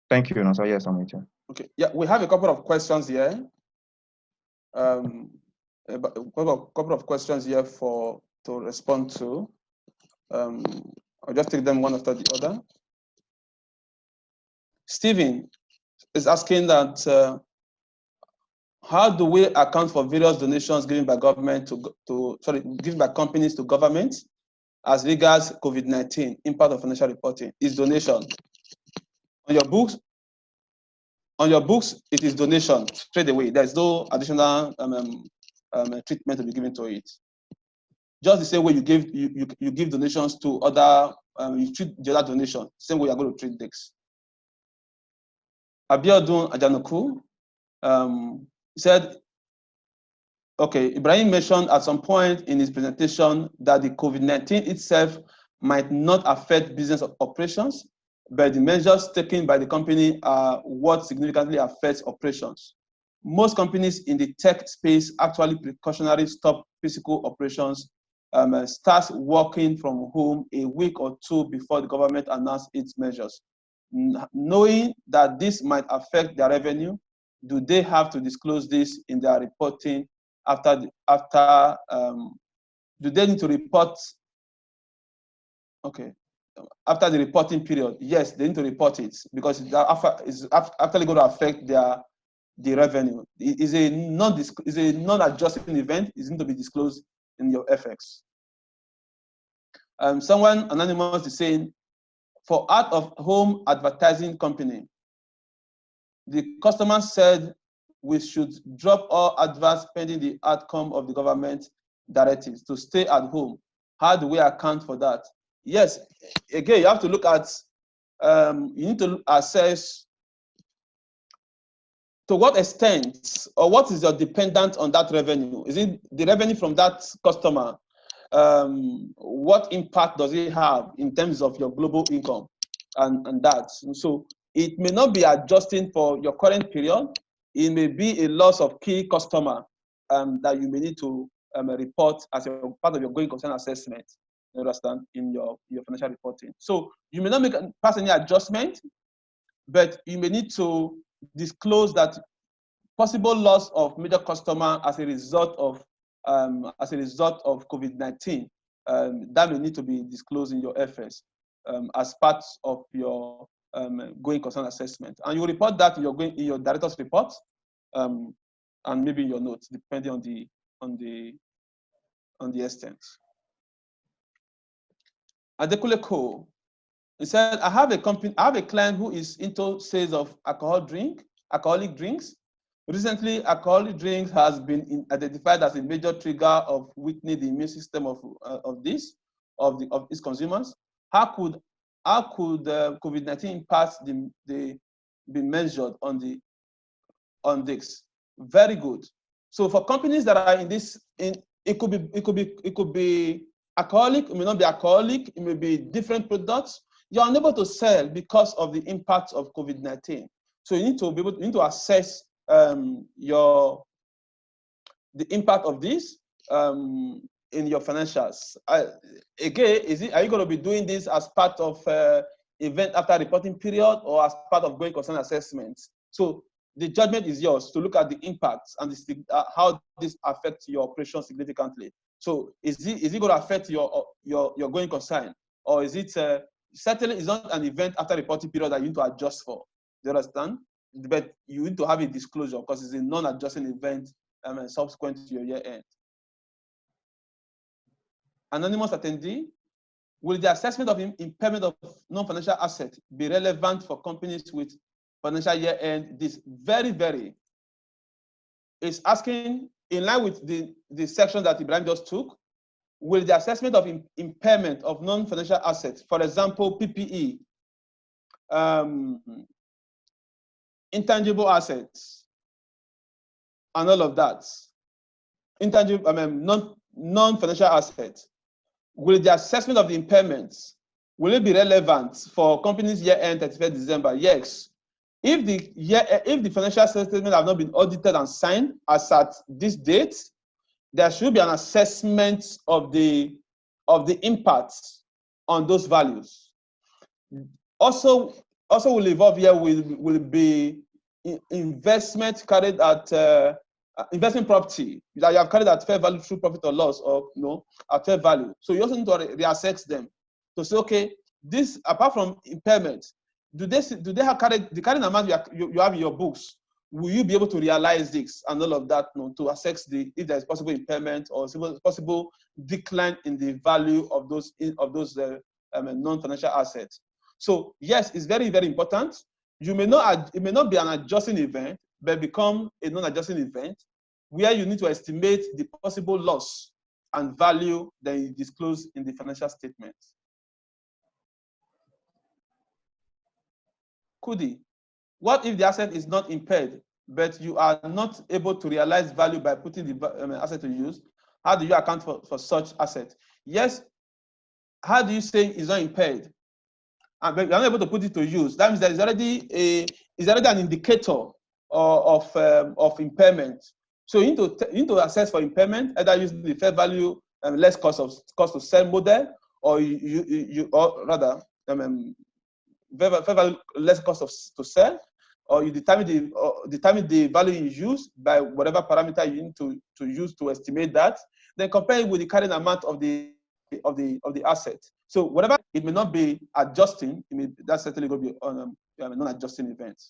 Thank you, Nonso. Yes, I'm with you. Okay. Yeah, we have a couple of questions here. A couple of questions here to respond to. I'll just take them one after the other. Stephen is asking that how do we account for various donations given by government given by companies to government as regards COVID-19 impact of financial reporting? Is donation on your books? On your books, it is donation straight away. There's no additional treatment to be given to it. Just the same way you give donations to other, you treat the other donation, same way you're going to treat this. Abiodun Ajanuku said, okay, Ibrahim mentioned at some point in his presentation that the COVID-19 itself might not affect business operations, but the measures taken by the company are what significantly affects operations. Most companies in the tech space actually precautionary stop physical operations, start working from home a week or two before the government announced its measures. Knowing that this might affect their revenue, do they have to disclose this in their reporting do they need to report? Okay, after the reporting period, yes, they need to report it because it's actually going to affect the revenue. It is a non-adjusting event. It's going to be disclosed in your FX. Someone anonymous is saying, for out-of-home advertising company, the customer said we should drop all adverts pending the outcome of the government directives to stay at home. How do we account for that? Yes, again, you have to look at, you need to assess to what extent or what is your dependent on that revenue? Is it the revenue from that customer? What impact does it have in terms of your global income and that? So it may not be adjusting for your current period. It may be a loss of key customer that you may need to report as a part of your going concern assessment. You understand, in your financial reporting. So you may not pass any adjustment, but you may need to disclose that possible loss of major customer as a result of COVID-19. That may need to be disclosed in your FS as part of your going concern assessment, and you report that in your director's report and maybe in your notes, depending on the extent. Adekule Ko, he said, I have a client who is into sales of alcoholic drinks. Recently, alcoholic drinks has been identified as a major trigger of weakening the immune system of its consumers. How could COVID-19 impact be measured on this? Very good. So for companies that are in this, it could be alcoholic, it may not be alcoholic, it may be different products. You're unable to sell because of the impact of COVID-19. So you need to assess the impact of this in your financials. Again, are you going to be doing this as part of event after reporting period or as part of going concern assessment? So the judgment is yours to look at the impacts and how this affects your operation significantly. So is it going to affect your going concern, or is it certainly it's not an event after reporting period that you need to adjust for? Do you understand? But you need to have a disclosure because it's a non-adjusting event subsequent to your year end. Anonymous attendee, will the assessment of impairment of non-financial assets be relevant for companies with financial year end? This very is asking, in line with the section that Ibrahim just took, will the assessment of impairment of non-financial assets, for example, PPE, intangible assets, and all of that, intangible, non-financial assets, will the assessment of the impairments, will it be relevant for companies year end 31st December? Yes. If the financial statement have not been audited and signed as at this date, there should be an assessment of the impacts on those values. Also, also will involve here will be investment carried at investment property that you have carried at fair value through profit or loss, or at fair value. So you also need to reassess them to say, okay, this apart from impairment, do they have carried the carrying amount you have in your books? Will you be able to realize this and all of that, to assess if there is possible impairment or possible decline in the value of those non-financial assets? So yes, it's very, very important. It may not be an adjusting event, but become a non-adjusting event where you need to estimate the possible loss and value that you disclose in the financial statements. Kudi, what if the asset is not impaired, but you are not able to realize value by putting the asset to use? How do you account for such asset? Yes, how do you say it's not impaired? But you're not able to put it to use. That means there is already an indicator of impairment. So you need to assess for impairment, either using the fair value less cost to sell model, or or rather fair value less cost to sell, or you determine the value in use by whatever parameter you need to use to estimate that. Then compare it with the carrying amount of the asset. So whatever it may not be adjusting, that's certainly going to be on a non-adjusting event.